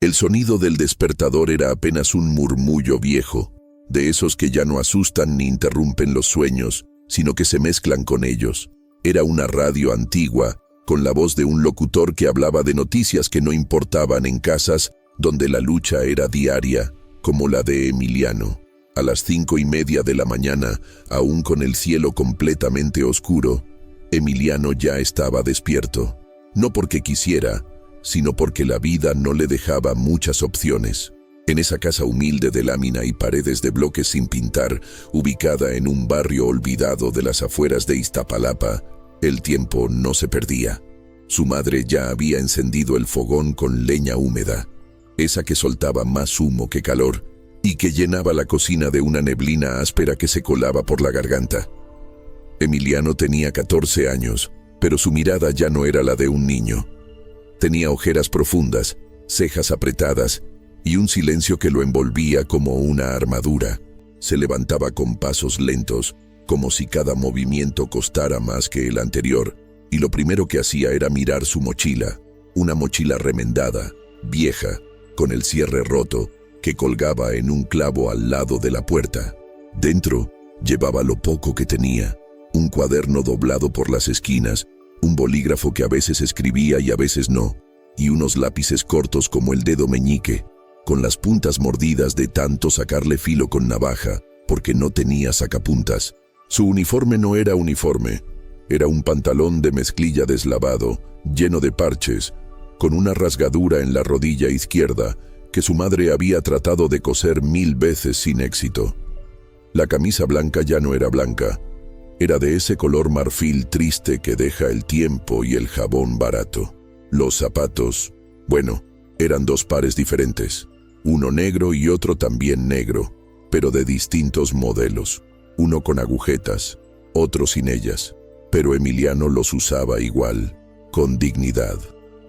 El sonido del despertador era apenas un murmullo viejo, de esos que ya no asustan ni interrumpen los sueños, sino que se mezclan con ellos. Era una radio antigua, con la voz de un locutor que hablaba de noticias que no importaban en casas donde la lucha era diaria, como la de Emiliano. A las 5:30 de la mañana, aún con el cielo completamente oscuro, Emiliano ya estaba despierto. No porque quisiera, sino porque la vida no le dejaba muchas opciones. En esa casa humilde de lámina y paredes de bloques sin pintar, ubicada en un barrio olvidado de las afueras de Iztapalapa, el tiempo no se perdía. Su madre ya había encendido el fogón con leña húmeda, esa que soltaba más humo que calor y que llenaba la cocina de una neblina áspera que se colaba por la garganta. Emiliano tenía 14 años, pero su mirada ya no era la de un niño. Tenía ojeras profundas, cejas apretadas y un silencio que lo envolvía como una armadura. Se levantaba con pasos lentos, como si cada movimiento costara más que el anterior, y lo primero que hacía era mirar su mochila, una mochila remendada, vieja, con el cierre roto, que colgaba en un clavo al lado de la puerta. Dentro llevaba lo poco que tenía, un cuaderno doblado por las esquinas, un bolígrafo que a veces escribía y a veces no, y unos lápices cortos como el dedo meñique, con las puntas mordidas de tanto sacarle filo con navaja, porque no tenía sacapuntas. Su uniforme no era uniforme, era un pantalón de mezclilla deslavado, lleno de parches, con una rasgadura en la rodilla izquierda que su madre había tratado de coser 1000 veces sin éxito. La camisa blanca ya no era blanca, era de ese color marfil triste que deja el tiempo y el jabón barato. Los zapatos, bueno, eran 2 pares diferentes, uno negro y otro también negro, pero de distintos modelos. Uno con agujetas, otro sin ellas, pero Emiliano los usaba igual, con dignidad.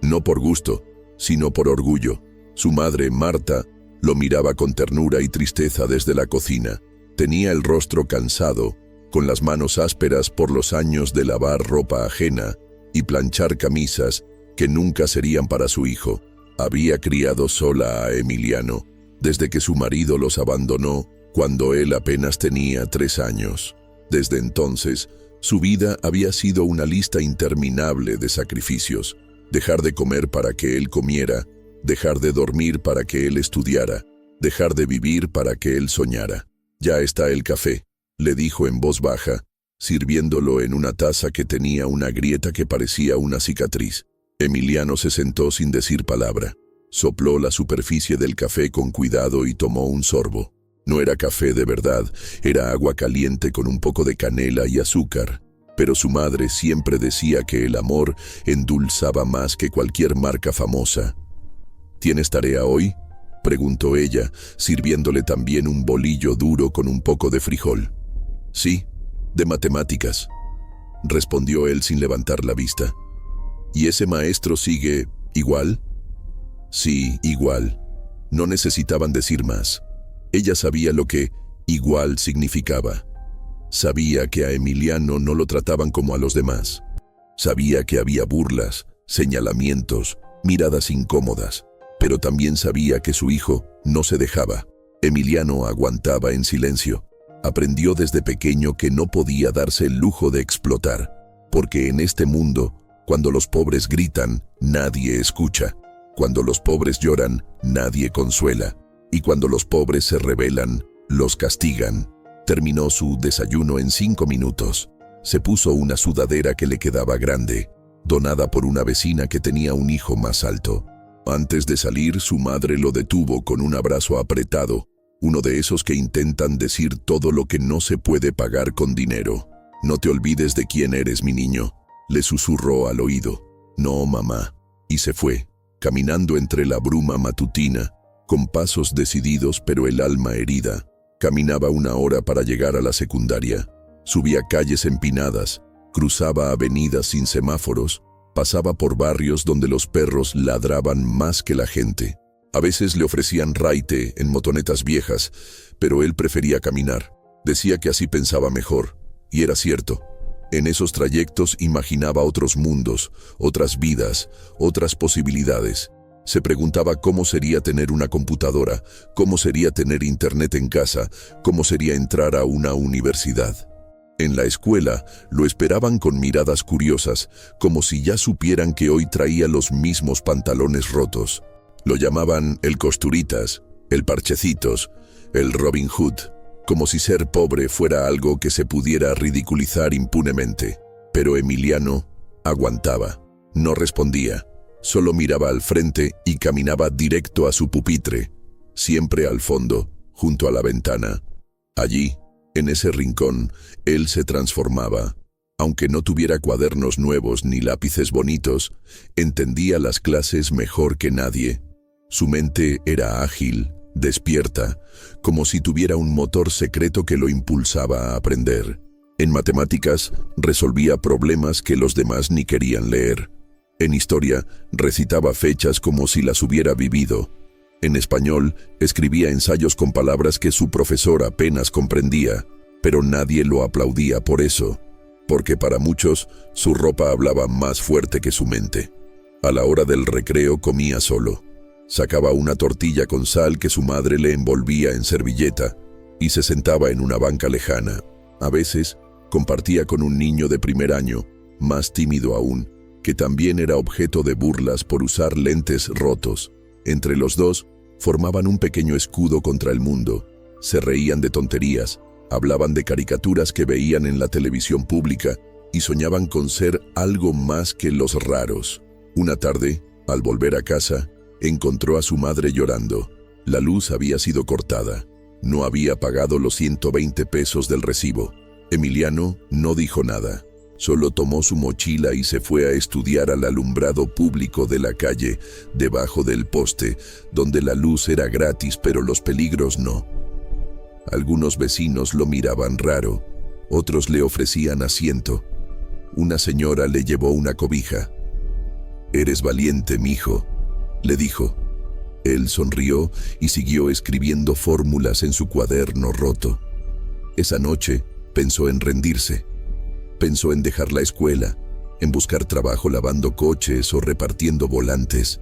No por gusto, sino por orgullo. Su madre, Marta, lo miraba con ternura y tristeza desde la cocina. Tenía el rostro cansado, con las manos ásperas por los años de lavar ropa ajena y planchar camisas que nunca serían para su hijo. Había criado sola a Emiliano desde que su marido los abandonó cuando él apenas tenía 3 años. Desde entonces, su vida había sido una lista interminable de sacrificios. Dejar de comer para que él comiera, dejar de dormir para que él estudiara, dejar de vivir para que él soñara. «Ya está el café», le dijo en voz baja, sirviéndolo en una taza que tenía una grieta que parecía una cicatriz. Emiliano se sentó sin decir palabra. Sopló la superficie del café con cuidado y tomó un sorbo. No era café de verdad, era agua caliente con un poco de canela y azúcar. Pero su madre siempre decía que el amor endulzaba más que cualquier marca famosa. «¿Tienes tarea hoy?», preguntó ella, sirviéndole también un bolillo duro con un poco de frijol. «Sí, de matemáticas», respondió él sin levantar la vista. «¿Y ese maestro sigue igual?». «Sí, igual». No necesitaban decir más. Ella sabía lo que igual significaba. Sabía que a Emiliano no lo trataban como a los demás. Sabía que había burlas, señalamientos, miradas incómodas, pero también sabía que su hijo no se dejaba. Emiliano aguantaba en silencio. Aprendió desde pequeño que no podía darse el lujo de explotar, porque en este mundo, cuando los pobres gritan, nadie escucha. Cuando los pobres lloran, nadie consuela. Y cuando los pobres se rebelan, los castigan. Terminó su desayuno en 5 minutos. Se puso una sudadera que le quedaba grande, donada por una vecina que tenía un hijo más alto. Antes de salir, su madre lo detuvo con un abrazo apretado, uno de esos que intentan decir todo lo que no se puede pagar con dinero. «No te olvides de quién eres, mi niño», le susurró al oído. «No, mamá». Y se fue, caminando entre la bruma matutina, con pasos decididos pero el alma herida. Caminaba 1 hora para llegar a la secundaria. Subía calles empinadas, cruzaba avenidas sin semáforos, pasaba por barrios donde los perros ladraban más que la gente. A veces le ofrecían raite en motonetas viejas, pero él prefería caminar. Decía que así pensaba mejor, y era cierto. En esos trayectos imaginaba otros mundos, otras vidas, otras posibilidades. Se preguntaba cómo sería tener una computadora, cómo sería tener internet en casa, cómo sería entrar a una universidad. En la escuela lo esperaban con miradas curiosas, como si ya supieran que hoy traía los mismos pantalones rotos. Lo llamaban el Costuritas, el Parchecitos, el Robin Hood, como si ser pobre fuera algo que se pudiera ridiculizar impunemente. Pero Emiliano aguantaba, no respondía. Solo miraba al frente y caminaba directo a su pupitre, siempre al fondo, junto a la ventana. Allí, en ese rincón, él se transformaba. Aunque no tuviera cuadernos nuevos ni lápices bonitos, entendía las clases mejor que nadie. Su mente era ágil, despierta, como si tuviera un motor secreto que lo impulsaba a aprender. En matemáticas, resolvía problemas que los demás ni querían leer. En historia, recitaba fechas como si las hubiera vivido. En español, escribía ensayos con palabras que su profesor apenas comprendía, pero nadie lo aplaudía por eso, porque para muchos, su ropa hablaba más fuerte que su mente. A la hora del recreo comía solo. Sacaba una tortilla con sal que su madre le envolvía en servilleta y se sentaba en una banca lejana. A veces, compartía con un niño de primer año, más tímido aún, que también era objeto de burlas por usar lentes rotos. Entre los dos, formaban un pequeño escudo contra el mundo. Se reían de tonterías, hablaban de caricaturas que veían en la televisión pública y soñaban con ser algo más que los raros. Una tarde, al volver a casa, encontró a su madre llorando. La luz había sido cortada. No había pagado los 120 pesos del recibo. Emiliano no dijo nada. Solo tomó su mochila y se fue a estudiar al alumbrado público de la calle, debajo del poste, donde la luz era gratis pero los peligros no. Algunos vecinos lo miraban raro, otros le ofrecían asiento. Una señora le llevó una cobija. «Eres valiente, mijo», le dijo. Él sonrió y siguió escribiendo fórmulas en su cuaderno roto. Esa noche pensó en rendirse. Pensó en dejar la escuela, en buscar trabajo lavando coches o repartiendo volantes.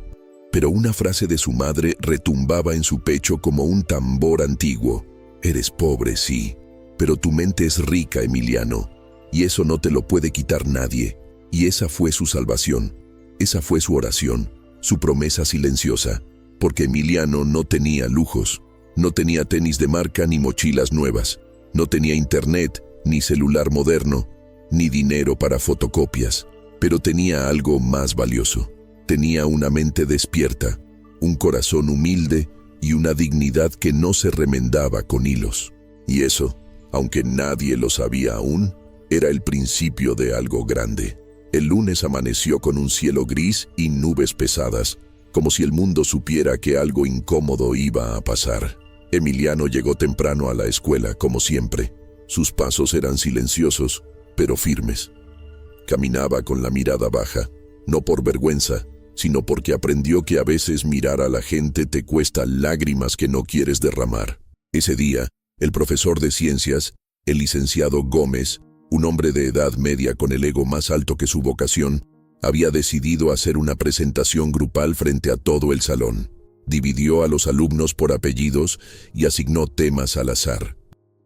Pero una frase de su madre retumbaba en su pecho como un tambor antiguo. «Eres pobre, sí, pero tu mente es rica, Emiliano, y eso no te lo puede quitar nadie». Y esa fue su salvación, esa fue su oración, su promesa silenciosa, porque Emiliano no tenía lujos, no tenía tenis de marca ni mochilas nuevas, no tenía internet, ni celular moderno, ni dinero para fotocopias, pero tenía algo más valioso. Tenía una mente despierta, un corazón humilde y una dignidad que no se remendaba con hilos. Y eso, aunque nadie lo sabía aún, era el principio de algo grande. El lunes amaneció con un cielo gris y nubes pesadas, como si el mundo supiera que algo incómodo iba a pasar. Emiliano llegó temprano a la escuela, como siempre. Sus pasos eran silenciosos, pero firmes. Caminaba con la mirada baja, no por vergüenza, sino porque aprendió que a veces mirar a la gente te cuesta lágrimas que no quieres derramar. Ese día, el profesor de ciencias, el licenciado Gómez, un hombre de edad media con el ego más alto que su vocación, había decidido hacer una presentación grupal frente a todo el salón. Dividió a los alumnos por apellidos y asignó temas al azar.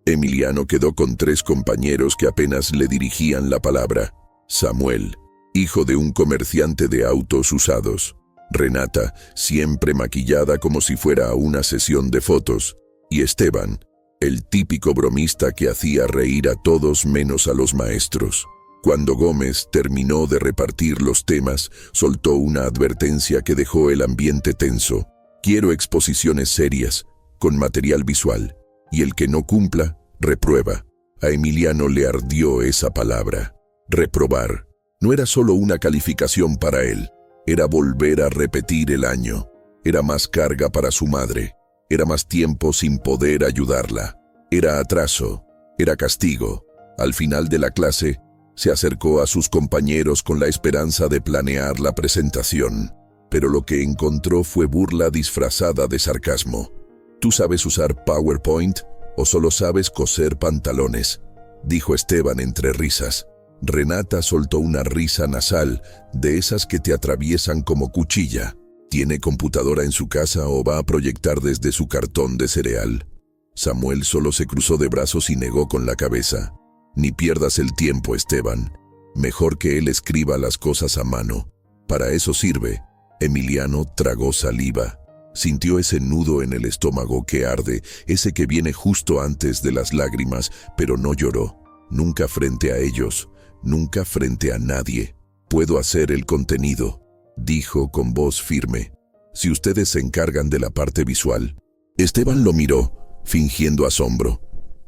Emiliano quedó con 3 compañeros que apenas le dirigían la palabra. Samuel, hijo de un comerciante de autos usados. Renata, siempre maquillada como si fuera a una sesión de fotos. Y Esteban, el típico bromista que hacía reír a todos menos a los maestros. Cuando Gómez terminó de repartir los temas, soltó una advertencia que dejó el ambiente tenso. Quiero exposiciones serias, con material visual, y el que no cumpla, reprueba. A Emiliano le ardió esa palabra. Reprobar. No era solo una calificación para él, era volver a repetir el año. Era más carga para su madre, era más tiempo sin poder ayudarla. Era atraso, era castigo. Al final de la clase, se acercó a sus compañeros con la esperanza de planear la presentación, pero lo que encontró fue burla disfrazada de sarcasmo. ¿Tú sabes usar PowerPoint o solo sabes coser pantalones?, dijo Esteban entre risas. Renata soltó una risa nasal, de esas que te atraviesan como cuchilla. ¿Tiene computadora en su casa o va a proyectar desde su cartón de cereal? Samuel solo se cruzó de brazos y negó con la cabeza. Ni pierdas el tiempo, Esteban. Mejor que él escriba las cosas a mano. Para eso sirve. Emiliano tragó saliva. Sintió ese nudo en el estómago que arde, ese que viene justo antes de las lágrimas, pero no lloró. Nunca frente a ellos, nunca frente a nadie. Puedo hacer el contenido, dijo con voz firme. Si ustedes se encargan de la parte visual. Esteban lo miró, fingiendo asombro.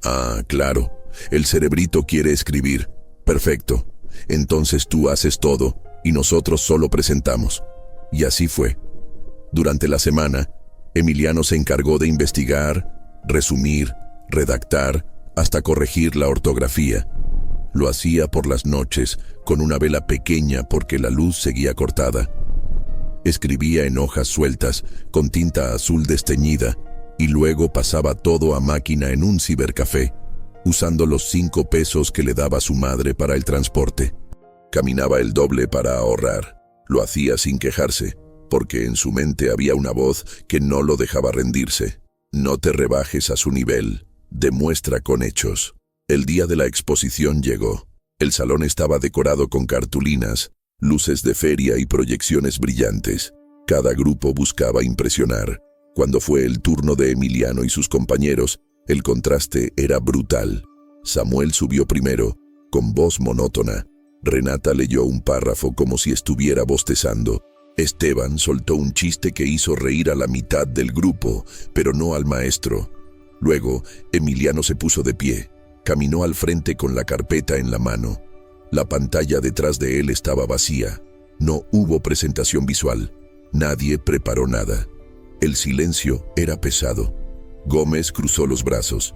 Ah, claro, el cerebrito quiere escribir. Perfecto. Entonces tú haces todo y nosotros solo presentamos. Y así fue. Durante la semana, Emiliano se encargó de investigar, resumir, redactar, hasta corregir la ortografía. Lo hacía por las noches, con una vela pequeña porque la luz seguía cortada. Escribía en hojas sueltas, con tinta azul desteñida, y luego pasaba todo a máquina en un cibercafé, usando los 5 pesos que le daba su madre para el transporte. Caminaba el doble para ahorrar. Lo hacía sin quejarse, porque en su mente había una voz que no lo dejaba rendirse. No te rebajes a su nivel, demuestra con hechos. El día de la exposición llegó. El salón estaba decorado con cartulinas, luces de feria y proyecciones brillantes. Cada grupo buscaba impresionar. Cuando fue el turno de Emiliano y sus compañeros, el contraste era brutal. Samuel subió primero, con voz monótona. Renata leyó un párrafo como si estuviera bostezando. Esteban soltó un chiste que hizo reír a la mitad del grupo, pero no al maestro. Luego, Emiliano se puso de pie. Caminó al frente con la carpeta en la mano. La pantalla detrás de él estaba vacía. No hubo presentación visual. Nadie preparó nada. El silencio era pesado. Gómez cruzó los brazos.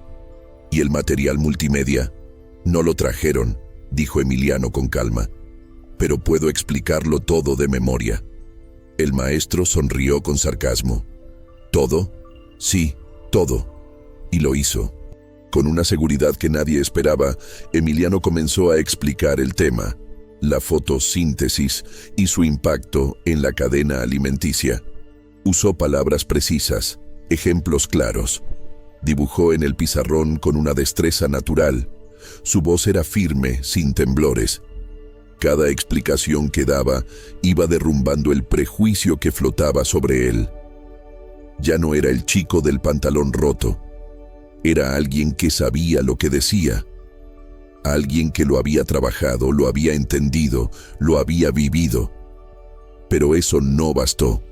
¿Y el material multimedia? No lo trajeron, dijo Emiliano con calma. Pero puedo explicarlo todo de memoria. El maestro sonrió con sarcasmo. ¿Todo? Sí, todo. Y lo hizo. Con una seguridad que nadie esperaba, Emiliano comenzó a explicar el tema, la fotosíntesis y su impacto en la cadena alimenticia. Usó palabras precisas, ejemplos claros. Dibujó en el pizarrón con una destreza natural. Su voz era firme, sin temblores. Cada explicación que daba iba derrumbando el prejuicio que flotaba sobre él. Ya no era el chico del pantalón roto. Era alguien que sabía lo que decía. Alguien que lo había trabajado, lo había entendido, lo había vivido. Pero eso no bastó.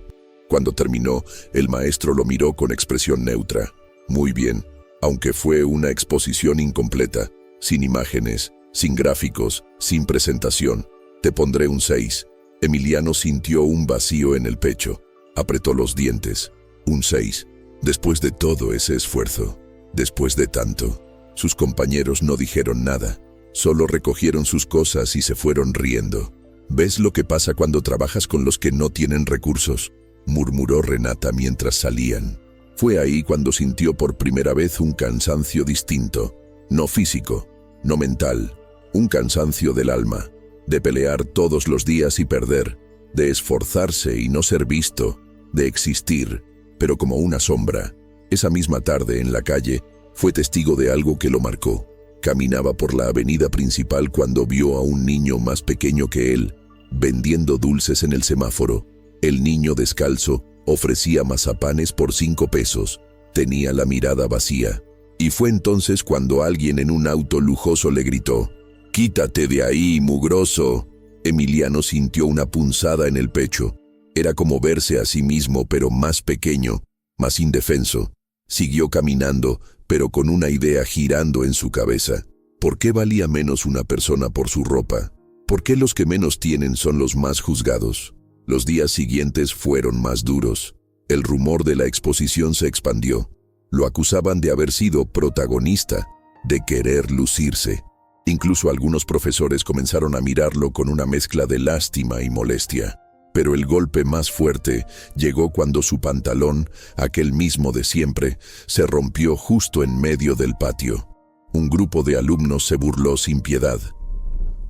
Cuando terminó, el maestro lo miró con expresión neutra. Muy bien, aunque fue una exposición incompleta, sin imágenes, sin gráficos, sin presentación. Te pondré un 6. Emiliano sintió un vacío en el pecho. Apretó los dientes. Un 6. Después de todo ese esfuerzo, después de tanto, sus compañeros no dijeron nada. Solo recogieron sus cosas y se fueron riendo. ¿Ves lo que pasa cuando trabajas con los que no tienen recursos?, murmuró Renata mientras salían. Fue ahí cuando sintió por primera vez un cansancio distinto. No físico, no mental. Un cansancio del alma. De pelear todos los días y perder. De esforzarse y no ser visto. De existir, pero como una sombra. Esa misma tarde en la calle, fue testigo de algo que lo marcó. Caminaba por la avenida principal cuando vio a un niño más pequeño que él, vendiendo dulces en el semáforo. El niño descalzo ofrecía mazapanes por 5 pesos. Tenía la mirada vacía. Y fue entonces cuando alguien en un auto lujoso le gritó: «¡Quítate de ahí, mugroso!». Emiliano sintió una punzada en el pecho. Era como verse a sí mismo, pero más pequeño, más indefenso. Siguió caminando, pero con una idea girando en su cabeza. ¿Por qué valía menos una persona por su ropa? ¿Por qué los que menos tienen son los más juzgados? Los días siguientes fueron más duros. El rumor de la exposición se expandió. Lo acusaban de haber sido protagonista, de querer lucirse. Incluso algunos profesores comenzaron a mirarlo con una mezcla de lástima y molestia. Pero el golpe más fuerte llegó cuando su pantalón, aquel mismo de siempre, se rompió justo en medio del patio. Un grupo de alumnos se burló sin piedad.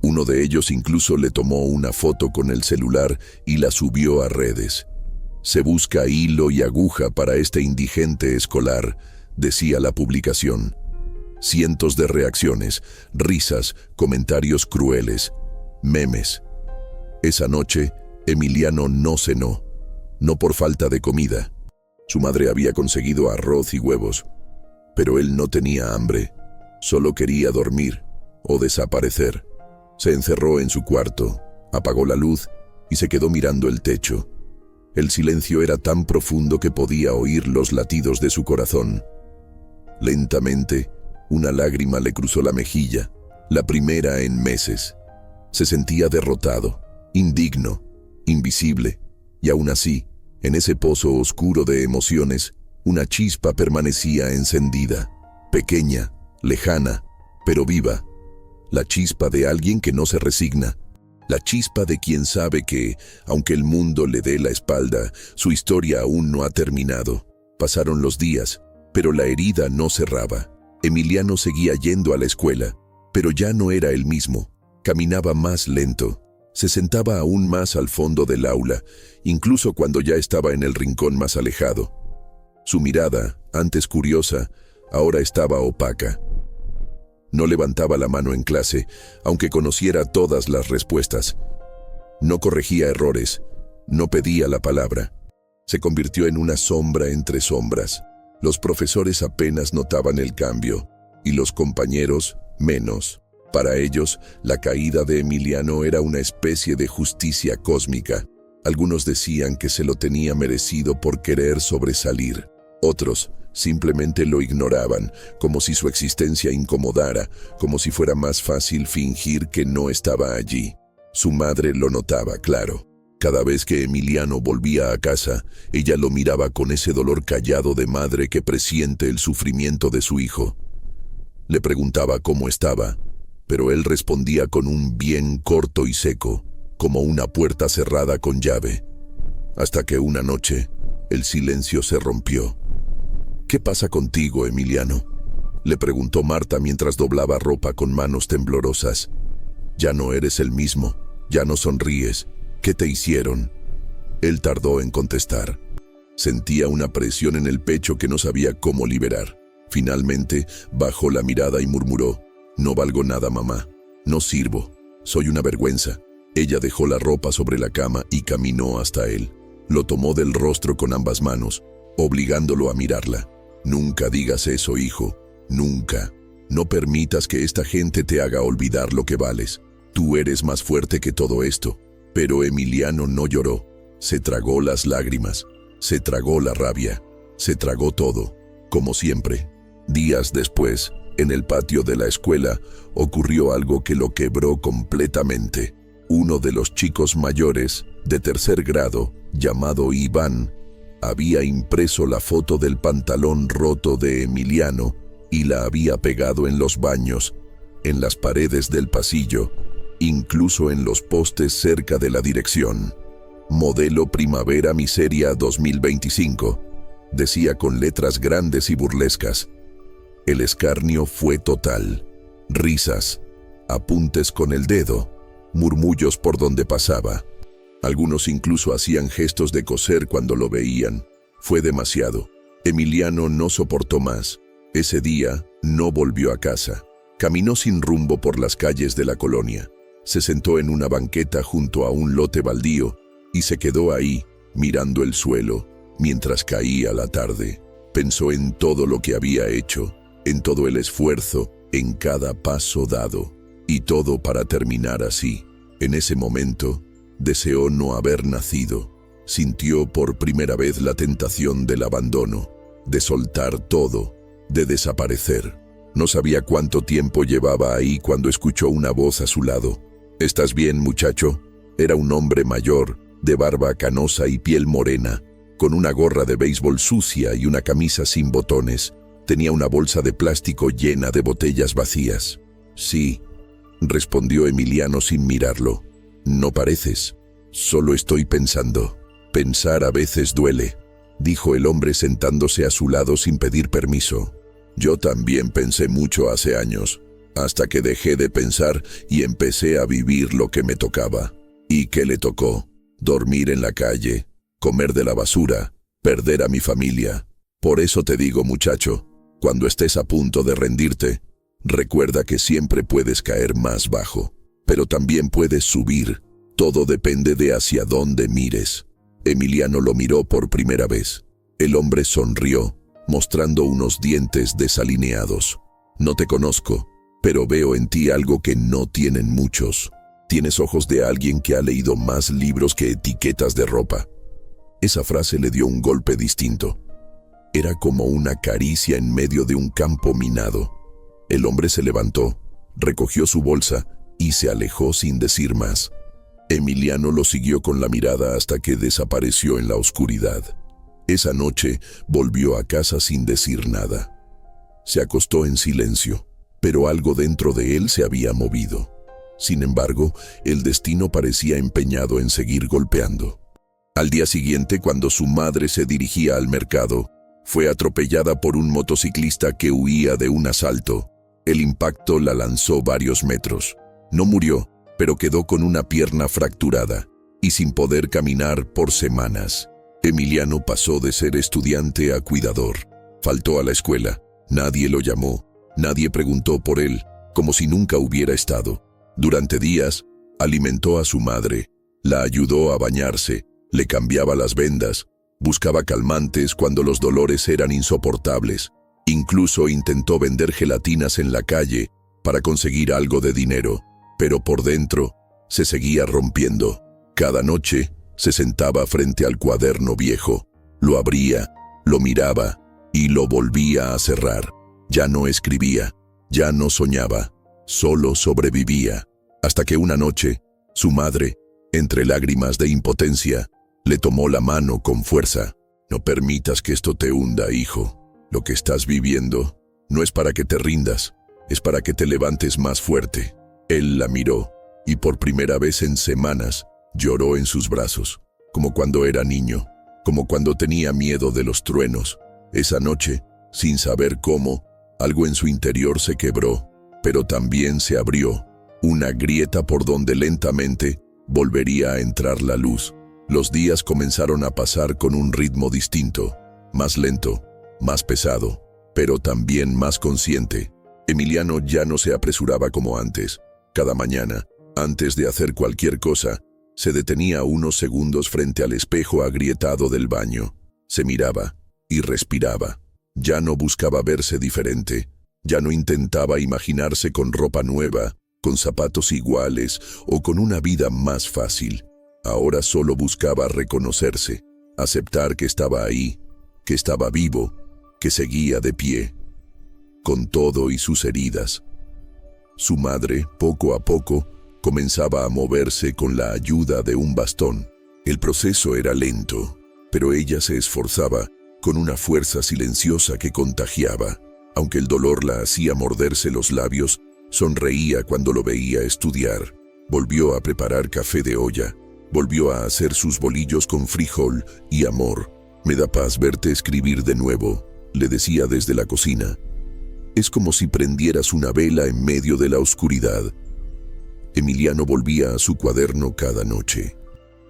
Uno de ellos incluso le tomó una foto con el celular y la subió a redes. Se busca hilo y aguja para este indigente escolar, decía la publicación. Cientos de reacciones, risas, comentarios crueles, memes. Esa noche, Emiliano no cenó, no por falta de comida. Su madre había conseguido arroz y huevos, pero él no tenía hambre, solo quería dormir o desaparecer. Se encerró en su cuarto, apagó la luz y se quedó mirando el techo. El silencio era tan profundo que podía oír los latidos de su corazón. Lentamente, una lágrima le cruzó la mejilla, la primera en meses. Se sentía derrotado, indigno, invisible, y aún así, en ese pozo oscuro de emociones, una chispa permanecía encendida, pequeña, lejana, pero viva. La chispa de alguien que no se resigna. La chispa de quien sabe que, aunque el mundo le dé la espalda, su historia aún no ha terminado. Pasaron los días, pero la herida no cerraba. Emiliano seguía yendo a la escuela, pero ya no era el mismo. Caminaba más lento. Se sentaba aún más al fondo del aula, incluso cuando ya estaba en el rincón más alejado. Su mirada, antes curiosa, ahora estaba opaca. No levantaba la mano en clase, aunque conociera todas las respuestas. No corregía errores, no pedía la palabra. Se convirtió en una sombra entre sombras. Los profesores apenas notaban el cambio, y los compañeros menos. Para ellos, la caída de Emiliano era una especie de justicia cósmica. Algunos decían que se lo tenía merecido por querer sobresalir. Otros simplemente lo ignoraban, como si su existencia incomodara, como si fuera más fácil fingir que no estaba allí. Su madre lo notaba, claro. Cada vez que Emiliano volvía a casa, ella lo miraba con ese dolor callado de madre que presiente el sufrimiento de su hijo. Le preguntaba cómo estaba, pero él respondía con un bien corto y seco, como una puerta cerrada con llave. Hasta que una noche, el silencio se rompió. «¿Qué pasa contigo, Emiliano?», le preguntó Marta mientras doblaba ropa con manos temblorosas. «Ya no eres el mismo, ya no sonríes. ¿Qué te hicieron?». Él tardó en contestar. Sentía una presión en el pecho que no sabía cómo liberar. Finalmente, bajó la mirada y murmuró: «No valgo nada, mamá. No sirvo. Soy una vergüenza». Ella dejó la ropa sobre la cama y caminó hasta él. Lo tomó del rostro con ambas manos, obligándolo a mirarla. «Nunca digas eso, hijo. Nunca. No permitas que esta gente te haga olvidar lo que vales. Tú eres más fuerte que todo esto». Pero Emiliano no lloró. Se tragó las lágrimas. Se tragó la rabia. Se tragó todo, como siempre. Días después, en el patio de la escuela, ocurrió algo que lo quebró completamente. Uno de los chicos mayores, de tercer grado, llamado Iván, había impreso la foto del pantalón roto de Emiliano y la había pegado en los baños, en las paredes del pasillo, incluso en los postes cerca de la dirección. «Modelo Primavera Miseria 2025», decía con letras grandes y burlescas. El escarnio fue total. Risas, apuntes con el dedo, murmullos por donde pasaba. Algunos incluso hacían gestos de coser cuando lo veían. Fue demasiado. Emiliano no soportó más. Ese día no volvió a casa. Caminó sin rumbo por las calles de la colonia. Se sentó en una banqueta junto a un lote baldío y se quedó ahí, mirando el suelo, mientras caía la tarde. Pensó en todo lo que había hecho, en todo el esfuerzo, en cada paso dado, y todo para terminar así. En ese momento, deseó no haber nacido. Sintió por primera vez la tentación del abandono, de soltar todo, de desaparecer. No sabía cuánto tiempo llevaba ahí cuando escuchó una voz a su lado. «¿Estás bien, muchacho?». Era un hombre mayor, de barba canosa y piel morena, con una gorra de béisbol sucia y una camisa sin botones. Tenía una bolsa de plástico llena de botellas vacías. «Sí», respondió Emiliano sin mirarlo. «No pareces. Solo estoy pensando». «Pensar a veces duele», dijo el hombre sentándose a su lado sin pedir permiso. «Yo también pensé mucho hace años, hasta que dejé de pensar y empecé a vivir lo que me tocaba». «¿Y qué le tocó?». «Dormir en la calle, comer de la basura, perder a mi familia. Por eso te digo, muchacho, cuando estés a punto de rendirte, recuerda que siempre puedes caer más bajo, pero también puedes subir. Todo depende de hacia dónde mires. Emiliano lo miró por primera vez. El hombre sonrió, mostrando unos dientes desalineados. No te conozco, pero veo en ti algo que no tienen muchos. Tienes ojos de alguien que ha leído más libros que etiquetas de ropa. Esa frase le dio un golpe distinto. Era como una caricia en medio de un campo minado. El hombre se levantó, recogió su bolsa y se alejó sin decir más. Emiliano lo siguió con la mirada hasta que desapareció en la oscuridad. Esa noche volvió a casa sin decir nada. Se acostó en silencio, pero algo dentro de él se había movido. Sin embargo, el destino parecía empeñado en seguir golpeando. Al día siguiente, cuando su madre se dirigía al mercado, fue atropellada por un motociclista que huía de un asalto. El impacto la lanzó varios metros. No murió, pero quedó con una pierna fracturada y sin poder caminar por semanas. Emiliano pasó de ser estudiante a cuidador. Faltó a la escuela. Nadie lo llamó. Nadie preguntó por él, como si nunca hubiera estado. Durante días, alimentó a su madre, la ayudó a bañarse, le cambiaba las vendas, buscaba calmantes cuando los dolores eran insoportables. Incluso intentó vender gelatinas en la calle para conseguir algo de dinero, pero por dentro se seguía rompiendo. Cada noche se sentaba frente al cuaderno viejo, lo abría, lo miraba y lo volvía a cerrar. Ya no escribía, ya no soñaba, solo sobrevivía, hasta que una noche, su madre, entre lágrimas de impotencia, le tomó la mano con fuerza. No permitas que esto te hunda, hijo. Lo que estás viviendo no es para que te rindas, es para que te levantes más fuerte. Él la miró, y por primera vez en semanas, lloró en sus brazos, como cuando era niño, como cuando tenía miedo de los truenos. Esa noche, sin saber cómo, algo en su interior se quebró, pero también se abrió, una grieta por donde lentamente volvería a entrar la luz. Los días comenzaron a pasar con un ritmo distinto, más lento, más pesado, pero también más consciente. Emiliano ya no se apresuraba como antes. Cada mañana, antes de hacer cualquier cosa, se detenía unos segundos frente al espejo agrietado del baño. Se miraba y respiraba. Ya no buscaba verse diferente. Ya no intentaba imaginarse con ropa nueva, con zapatos iguales o con una vida más fácil. Ahora solo buscaba reconocerse, aceptar que estaba ahí, que estaba vivo, que seguía de pie, con todo y sus heridas. Su madre, poco a poco, comenzaba a moverse con la ayuda de un bastón. El proceso era lento, pero ella se esforzaba con una fuerza silenciosa que contagiaba. Aunque el dolor la hacía morderse los labios, sonreía cuando lo veía estudiar. Volvió a preparar café de olla. Volvió a hacer sus bolillos con frijol y amor. «Me da paz verte escribir de nuevo», le decía desde la cocina. «Es como si prendieras una vela en medio de la oscuridad». Emiliano volvía a su cuaderno cada noche.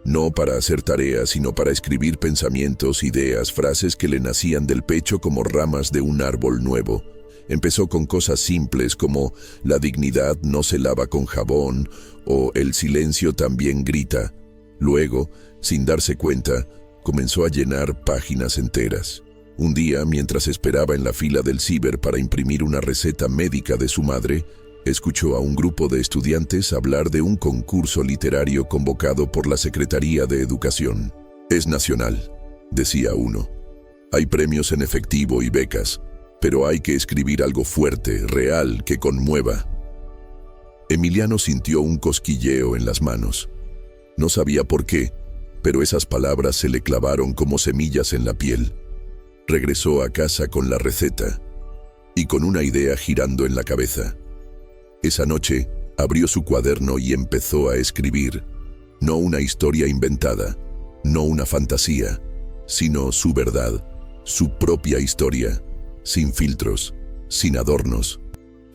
No para hacer tareas, sino para escribir pensamientos, ideas, frases que le nacían del pecho como ramas de un árbol nuevo. Empezó con cosas simples como «la dignidad no se lava con jabón» o «el silencio también grita». Luego, sin darse cuenta, comenzó a llenar páginas enteras. Un día, mientras esperaba en la fila del ciber para imprimir una receta médica de su madre, escuchó a un grupo de estudiantes hablar de un concurso literario convocado por la Secretaría de Educación. «Es nacional», decía uno. «Hay premios en efectivo y becas, pero hay que escribir algo fuerte, real, que conmueva». Emiliano sintió un cosquilleo en las manos. No sabía por qué, pero esas palabras se le clavaron como semillas en la piel. Regresó a casa con la receta y con una idea girando en la cabeza. Esa noche abrió su cuaderno y empezó a escribir, no una historia inventada, no una fantasía, sino su verdad, su propia historia, sin filtros, sin adornos.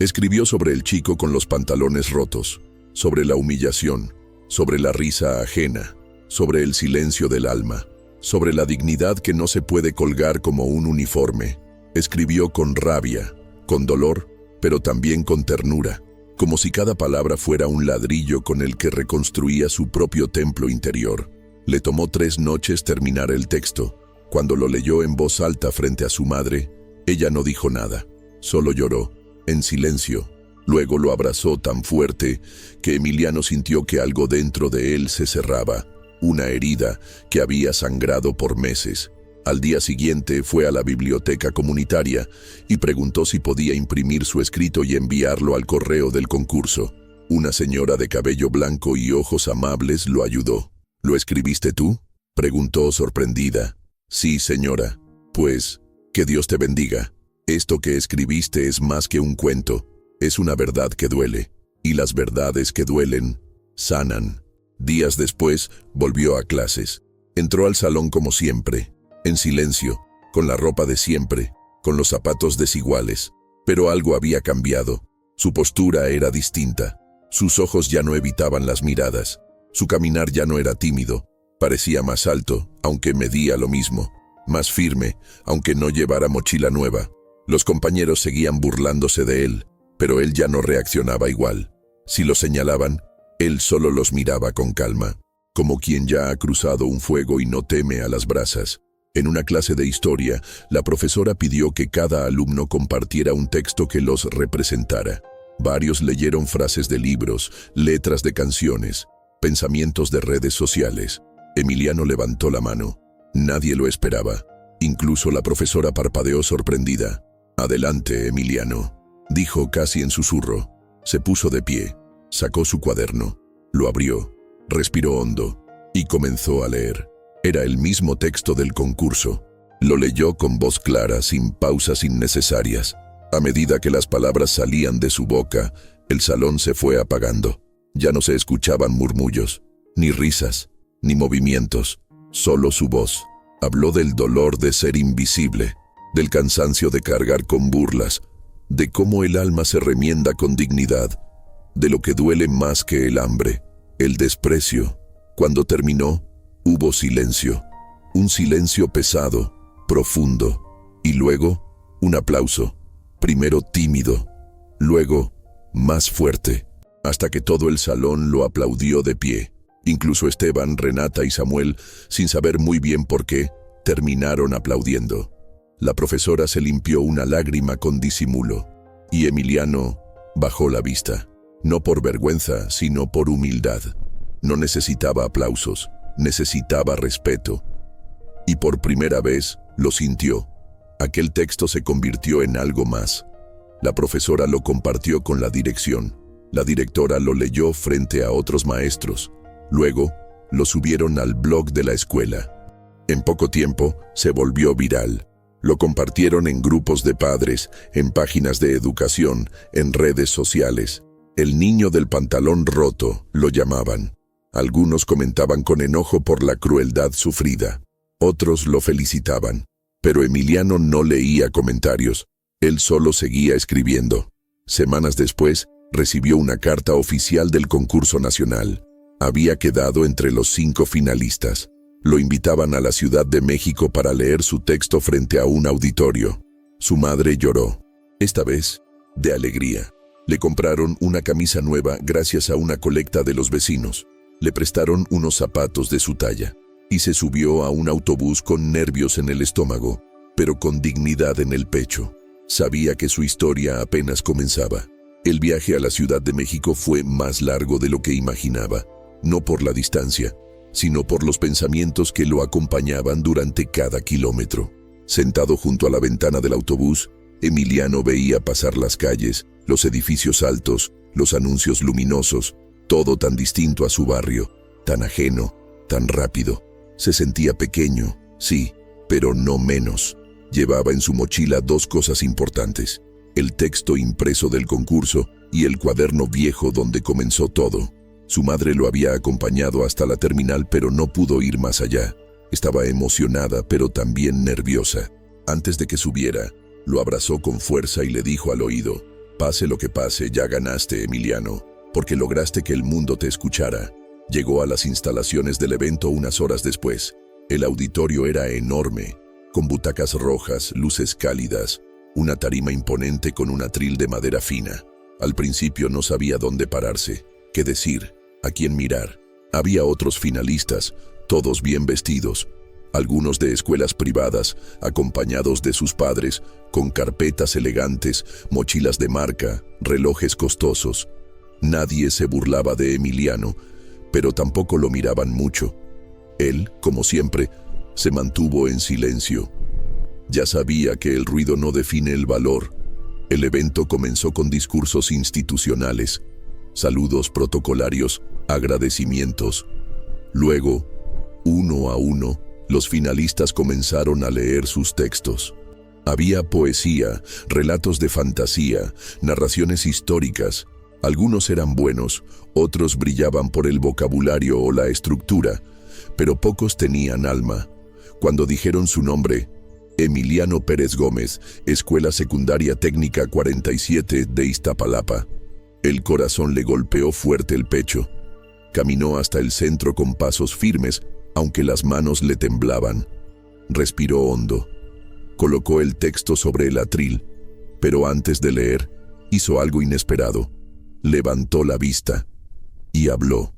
Escribió sobre el chico con los pantalones rotos, sobre la humillación, sobre la risa ajena, sobre el silencio del alma. sobre la dignidad que no se puede colgar como un uniforme. Escribió con rabia, con dolor, pero también con ternura, como si cada palabra fuera un ladrillo con el que reconstruía su propio templo interior. Le tomó 3 noches terminar el texto. Cuando lo leyó en voz alta frente a su madre, ella no dijo nada, solo lloró, en silencio. Luego lo abrazó tan fuerte que Emiliano sintió que algo dentro de él se cerraba, una herida que había sangrado por meses. Al día siguiente fue a la biblioteca comunitaria y preguntó si podía imprimir su escrito y enviarlo al correo del concurso. Una señora de cabello blanco y ojos amables lo ayudó. ¿Lo escribiste tú?, preguntó sorprendida. Sí, señora. Pues, que Dios te bendiga. Esto que escribiste es más que un cuento. Es una verdad que duele, y las verdades que duelen, sanan. Días después, volvió a clases. Entró al salón como siempre, en silencio, con la ropa de siempre, con los zapatos desiguales. Pero algo había cambiado. Su postura era distinta. Sus ojos ya no evitaban las miradas. Su caminar ya no era tímido. Parecía más alto, aunque medía lo mismo. Más firme, aunque no llevara mochila nueva. Los compañeros seguían burlándose de él, pero él ya no reaccionaba igual. Si lo señalaban, él solo los miraba con calma, como quien ya ha cruzado un fuego y no teme a las brasas. En una clase de historia, la profesora pidió que cada alumno compartiera un texto que los representara. Varios leyeron frases de libros, letras de canciones, pensamientos de redes sociales. Emiliano levantó la mano. Nadie lo esperaba. Incluso la profesora parpadeó sorprendida. «Adelante, Emiliano», dijo casi en susurro. Se puso de pie, sacó su cuaderno, lo abrió, respiró hondo y comenzó a leer. Era el mismo texto del concurso. Lo leyó con voz clara, sin pausas innecesarias. A medida que las palabras salían de su boca, el salón se fue apagando. Ya no se escuchaban murmullos, ni risas, ni movimientos, solo su voz. Habló del dolor de ser invisible, del cansancio de cargar con burlas, de cómo el alma se remienda con dignidad, de lo que duele más que el hambre, el desprecio. Cuando terminó, hubo silencio, un silencio pesado, profundo, y luego un aplauso, primero tímido, luego más fuerte, hasta que todo el salón lo aplaudió de pie. Incluso Esteban, Renata y Samuel, sin saber muy bien por qué, terminaron aplaudiendo. La profesora se limpió una lágrima con disimulo, y Emiliano bajó la vista, no por vergüenza, sino por humildad. No necesitaba aplausos, necesitaba respeto. Y por primera vez lo sintió. Aquel texto se convirtió en algo más. La profesora lo compartió con la dirección. La directora lo leyó frente a otros maestros. Luego, lo subieron al blog de la escuela. En poco tiempo, se volvió viral. Lo compartieron en grupos de padres, en páginas de educación, en redes sociales. El niño del pantalón roto, lo llamaban. Algunos comentaban con enojo por la crueldad sufrida. Otros lo felicitaban. Pero Emiliano no leía comentarios. Él solo seguía escribiendo. Semanas después, recibió una carta oficial del concurso nacional. Había quedado entre los 5 finalistas. Lo invitaban a la Ciudad de México para leer su texto frente a un auditorio. Su madre lloró, esta vez de alegría. Le compraron una camisa nueva gracias a una colecta de los vecinos. Le prestaron unos zapatos de su talla y se subió a un autobús con nervios en el estómago, pero con dignidad en el pecho. Sabía que su historia apenas comenzaba. El viaje a la Ciudad de México fue más largo de lo que imaginaba, no por la distancia, sino por los pensamientos que lo acompañaban durante cada kilómetro. Sentado junto a la ventana del autobús, Emiliano veía pasar las calles, los edificios altos, los anuncios luminosos, todo tan distinto a su barrio, tan ajeno, tan rápido. Se sentía pequeño, sí, pero no menos. Llevaba en su mochila 2 cosas importantes: el texto impreso del concurso y el cuaderno viejo donde comenzó todo. Su madre lo había acompañado hasta la terminal, pero no pudo ir más allá. Estaba emocionada, pero también nerviosa. Antes de que subiera, lo abrazó con fuerza y le dijo al oído: «Pase lo que pase, ya ganaste, Emiliano, porque lograste que el mundo te escuchara». Llegó a las instalaciones del evento unas horas después. El auditorio era enorme, con butacas rojas, luces cálidas, una tarima imponente con un atril de madera fina. Al principio no sabía dónde pararse, qué decir, a quién mirar. Había otros finalistas, todos bien vestidos, algunos de escuelas privadas, acompañados de sus padres, con carpetas elegantes, mochilas de marca, relojes costosos. Nadie se burlaba de Emiliano, pero tampoco lo miraban mucho. Él, como siempre, se mantuvo en silencio. Ya sabía que el ruido no define el valor. El evento comenzó con discursos institucionales, saludos protocolarios, agradecimientos. Luego, uno a uno, los finalistas comenzaron a leer sus textos. Había poesía, relatos de fantasía, narraciones históricas. Algunos eran buenos, otros brillaban por el vocabulario o la estructura, pero pocos tenían alma. Cuando dijeron su nombre, Emiliano Pérez Gómez, Escuela Secundaria Técnica 47 de Iztapalapa, el corazón le golpeó fuerte el pecho. Caminó hasta el centro con pasos firmes, aunque las manos le temblaban. Respiró hondo. Colocó el texto sobre el atril, pero antes de leer, hizo algo inesperado. Levantó la vista y habló.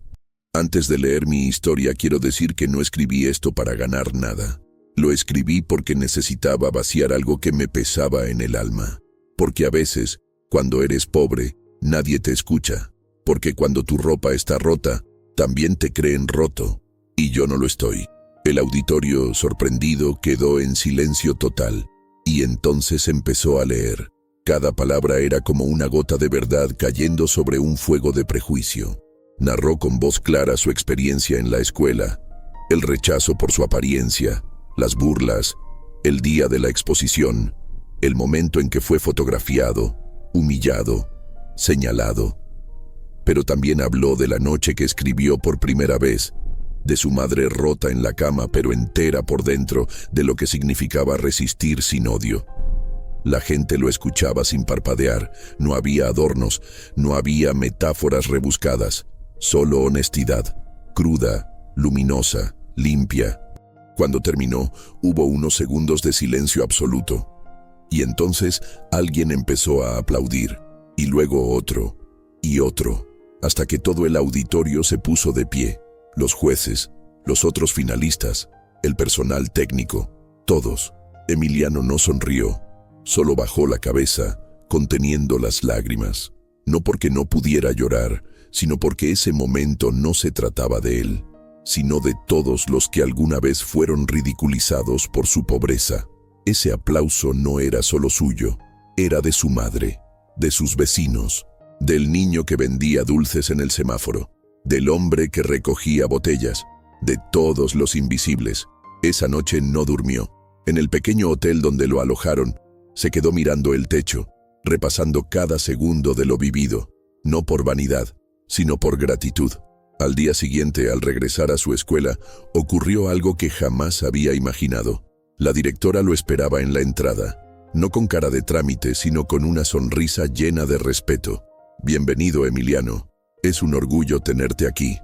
Antes de leer mi historia, quiero decir que no escribí esto para ganar nada. Lo escribí porque necesitaba vaciar algo que me pesaba en el alma. Porque a veces, cuando eres pobre, nadie te escucha. Porque cuando tu ropa está rota, también te creen roto. Y yo no lo estoy. El auditorio, sorprendido, quedó en silencio total. Y entonces empezó a leer. Cada palabra era como una gota de verdad cayendo sobre un fuego de prejuicio. Narró con voz clara su experiencia en la escuela, el rechazo por su apariencia, las burlas, el día de la exposición, el momento en que fue fotografiado, humillado, señalado. Pero también habló de la noche que escribió por primera vez, de su madre rota en la cama pero entera por dentro, de lo que significaba resistir sin odio. La gente lo escuchaba sin parpadear, no había adornos, no había metáforas rebuscadas, solo honestidad, cruda, luminosa, limpia. Cuando terminó, hubo unos segundos de silencio absoluto. Y entonces alguien empezó a aplaudir, y luego otro, y otro, hasta que todo el auditorio se puso de pie. Los jueces, los otros finalistas, el personal técnico, todos. Emiliano no sonrió, solo bajó la cabeza, conteniendo las lágrimas. No porque no pudiera llorar, sino porque ese momento no se trataba de él, sino de todos los que alguna vez fueron ridiculizados por su pobreza. Ese aplauso no era solo suyo, era de su madre, de sus vecinos, del niño que vendía dulces en el semáforo, del hombre que recogía botellas, de todos los invisibles. Esa noche no durmió. En el pequeño hotel donde lo alojaron, se quedó mirando el techo, repasando cada segundo de lo vivido, no por vanidad, sino por gratitud. Al día siguiente, al regresar a su escuela, ocurrió algo que jamás había imaginado. La directora lo esperaba en la entrada, no con cara de trámite, sino con una sonrisa llena de respeto. «Bienvenido, Emiliano. Es un orgullo tenerte aquí».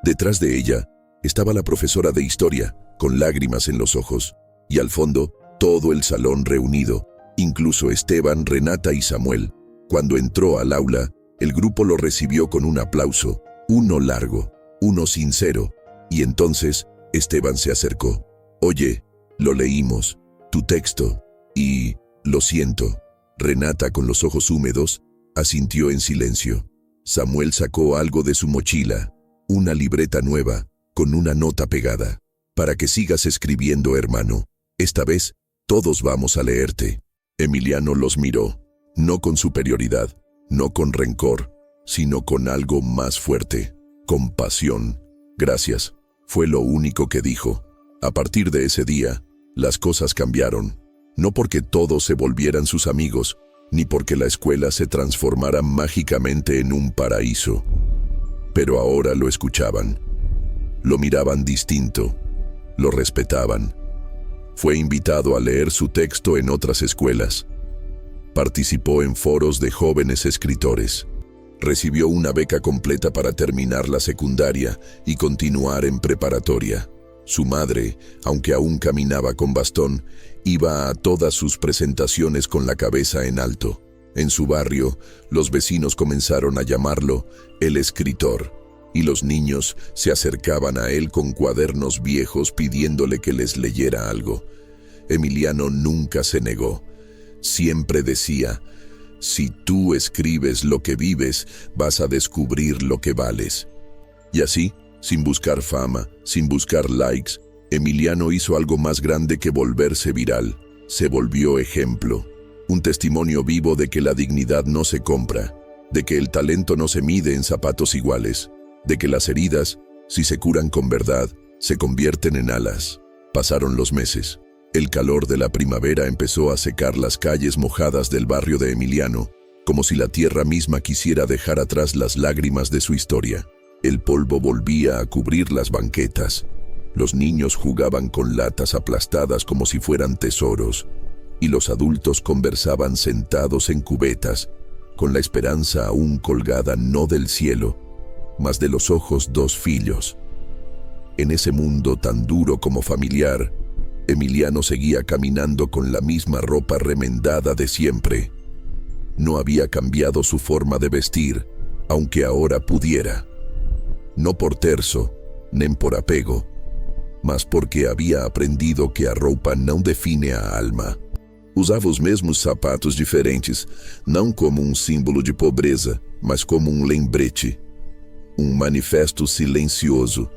Detrás de ella estaba la profesora de historia, con lágrimas en los ojos, y al fondo, todo el salón reunido, incluso Esteban, Renata y Samuel. Cuando entró al aula, el grupo lo recibió con un aplauso, uno largo, uno sincero, y entonces Esteban se acercó. «Oye, lo leímos, tu texto, y lo siento». Renata, con los ojos húmedos, asintió en silencio. Samuel sacó algo de su mochila, una libreta nueva, con una nota pegada. «Para que sigas escribiendo, hermano. Esta vez, todos vamos a leerte». Emiliano los miró, no con superioridad, no con rencor, sino con algo más fuerte, compasión. «Gracias», fue lo único que dijo. A partir de ese día, las cosas cambiaron. No porque todos se volvieran sus amigos, ni porque la escuela se transformara mágicamente en un paraíso. Pero ahora lo escuchaban. Lo miraban distinto. Lo respetaban. Fue invitado a leer su texto en otras escuelas. Participó en foros de jóvenes escritores. Recibió una beca completa para terminar la secundaria y continuar en preparatoria. Su madre, aunque aún caminaba con bastón, iba a todas sus presentaciones con la cabeza en alto. En su barrio, los vecinos comenzaron a llamarlo el escritor, y los niños se acercaban a él con cuadernos viejos pidiéndole que les leyera algo. Emiliano nunca se negó. Siempre decía: si tú escribes lo que vives, vas a descubrir lo que vales. Y así, sin buscar fama, sin buscar likes, Emiliano hizo algo más grande que volverse viral. Se volvió ejemplo. Un testimonio vivo de que la dignidad no se compra, de que el talento no se mide en zapatos iguales, de que las heridas, si se curan con verdad, se convierten en alas. Pasaron los meses. El calor de la primavera empezó a secar las calles mojadas del barrio de Emiliano, como si la tierra misma quisiera dejar atrás las lágrimas de su historia. El polvo volvía a cubrir las banquetas. Los niños jugaban con latas aplastadas como si fueran tesoros, y los adultos conversaban sentados en cubetas, con la esperanza aún colgada no del cielo, mas de los ojos dos fillos. En ese mundo tan duro como familiar, Emiliano seguía caminando con la misma ropa remendada de siempre. No había cambiado su forma de vestir, aunque ahora pudiera. No por terzo, nem por apego, mas porque había aprendido que a roupa não define a alma. Usava os mesmos sapatos diferentes, não como um símbolo de pobreza, mas como um lembrete, um manifesto silencioso.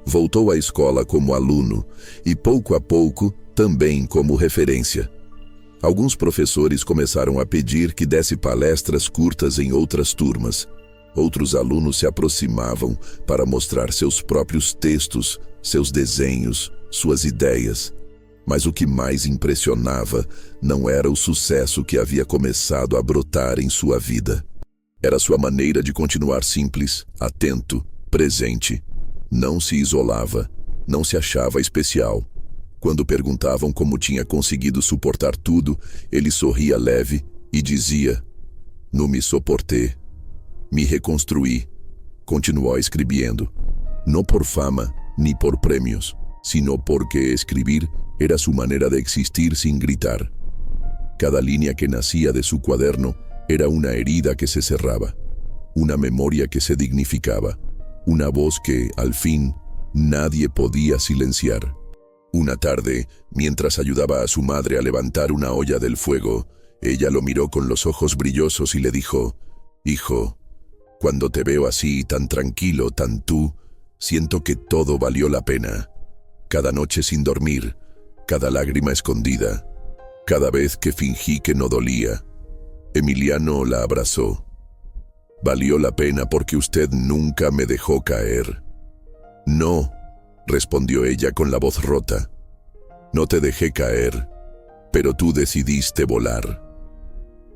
Voltou à escola como aluno e, pouco a pouco, também como referência. Alguns professores começaram a pedir que desse palestras curtas em outras turmas. Outros alunos se aproximavam para mostrar seus próprios textos, seus desenhos, suas ideias. Mas o que mais impressionava não era o sucesso que havia começado a brotar em sua vida. Era sua maneira de continuar simples, atento, presente. Não se isolava, não se achava especial. Quando perguntavam como tinha conseguido suportar tudo, ele sorria leve e dizia: "Não me suportei. Me reconstruí", continuó escribiendo. No por fama ni por premios, sino porque escribir era su manera de existir sin gritar. Cada línea que nacía de su cuaderno era una herida que se cerraba, una memoria que se dignificaba, una voz que, al fin, nadie podía silenciar. Una tarde, mientras ayudaba a su madre a levantar una olla del fuego, ella lo miró con los ojos brillosos y le dijo: "Hijo, cuando te veo así, tan tranquilo, tan tú, siento que todo valió la pena. Cada noche sin dormir, cada lágrima escondida, cada vez que fingí que no dolía". Emiliano la abrazó. "Valió la pena porque usted nunca me dejó caer". "No", respondió ella con la voz rota. "No te dejé caer, pero tú decidiste volar".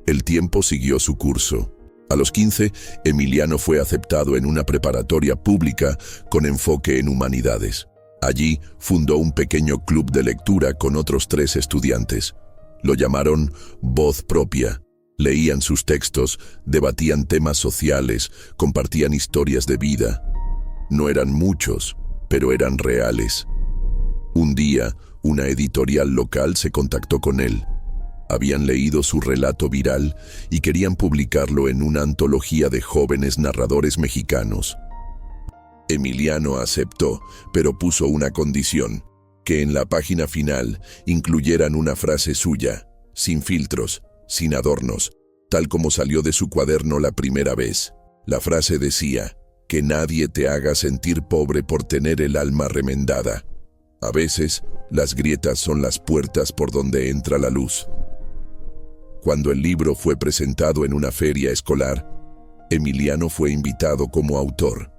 El tiempo siguió su curso. A los 15, Emiliano fue aceptado en una preparatoria pública con enfoque en humanidades. Allí fundó un pequeño club de lectura con otros 3 estudiantes. Lo llamaron Voz Propia. Leían sus textos, debatían temas sociales, compartían historias de vida. No eran muchos, pero eran reales. Un día, una editorial local se contactó con él. Habían leído su relato viral y querían publicarlo en una antología de jóvenes narradores mexicanos. Emiliano aceptó, pero puso una condición: que en la página final incluyeran una frase suya, sin filtros, sin adornos, tal como salió de su cuaderno la primera vez. La frase decía: "Que nadie te haga sentir pobre por tener el alma remendada. A veces, las grietas son las puertas por donde entra la luz". Cuando el libro fue presentado en una feria escolar, Emiliano fue invitado como autor.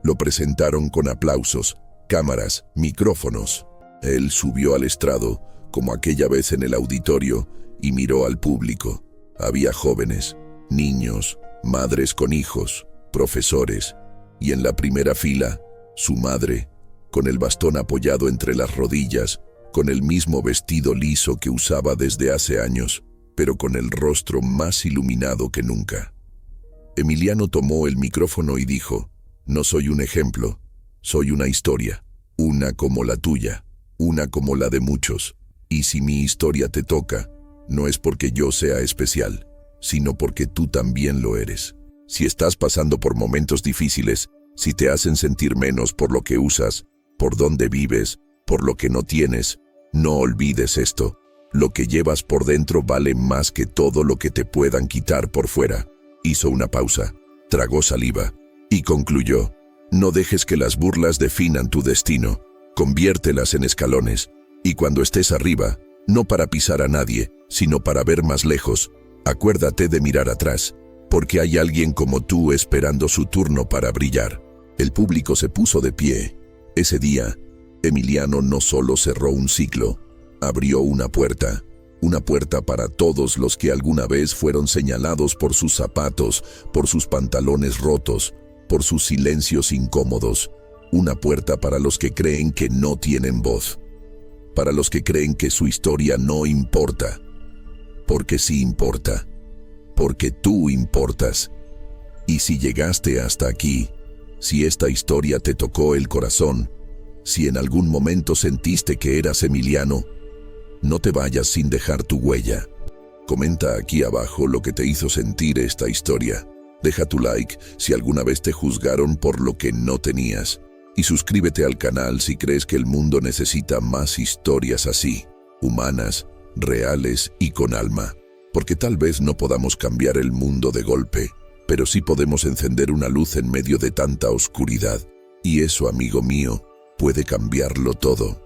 Lo presentaron con aplausos, cámaras, micrófonos. Él subió al estrado, como aquella vez en el auditorio, y miró al público. Había jóvenes, niños, madres con hijos, profesores, y en la primera fila, su madre, con el bastón apoyado entre las rodillas, con el mismo vestido liso que usaba desde hace años, pero con el rostro más iluminado que nunca. Emiliano tomó el micrófono y dijo: "No soy un ejemplo, soy una historia. Una como la tuya, una como la de muchos. Y si mi historia te toca, no es porque yo sea especial, sino porque tú también lo eres. Si estás pasando por momentos difíciles, si te hacen sentir menos por lo que usas, por dónde vives, por lo que no tienes, no olvides esto. Lo que llevas por dentro vale más que todo lo que te puedan quitar por fuera. Hizo una pausa, tragó saliva y concluyó: no dejes que las burlas definan tu destino. Conviértelas en escalones. Y cuando estés arriba, no para pisar a nadie, sino para ver más lejos, acuérdate de mirar atrás, porque hay alguien como tú esperando su turno para brillar. El público se puso de pie. Ese día, Emiliano no solo cerró un ciclo, abrió una puerta para todos los que alguna vez fueron señalados por sus zapatos, por sus pantalones rotos, por sus silencios incómodos. Una puerta para los que creen que no tienen voz, para los que creen que su historia no importa. Porque sí importa, porque tú importas. Y si llegaste hasta aquí, si esta historia te tocó el corazón, si en algún momento sentiste que eras Emiliano, no te vayas sin dejar tu huella. Comenta aquí abajo lo que te hizo sentir esta historia. Deja tu like si alguna vez te juzgaron por lo que no tenías. Y suscríbete al canal si crees que el mundo necesita más historias así, humanas, reales y con alma. Porque tal vez no podamos cambiar el mundo de golpe, pero sí podemos encender una luz en medio de tanta oscuridad. Y eso, amigo mío, puede cambiarlo todo.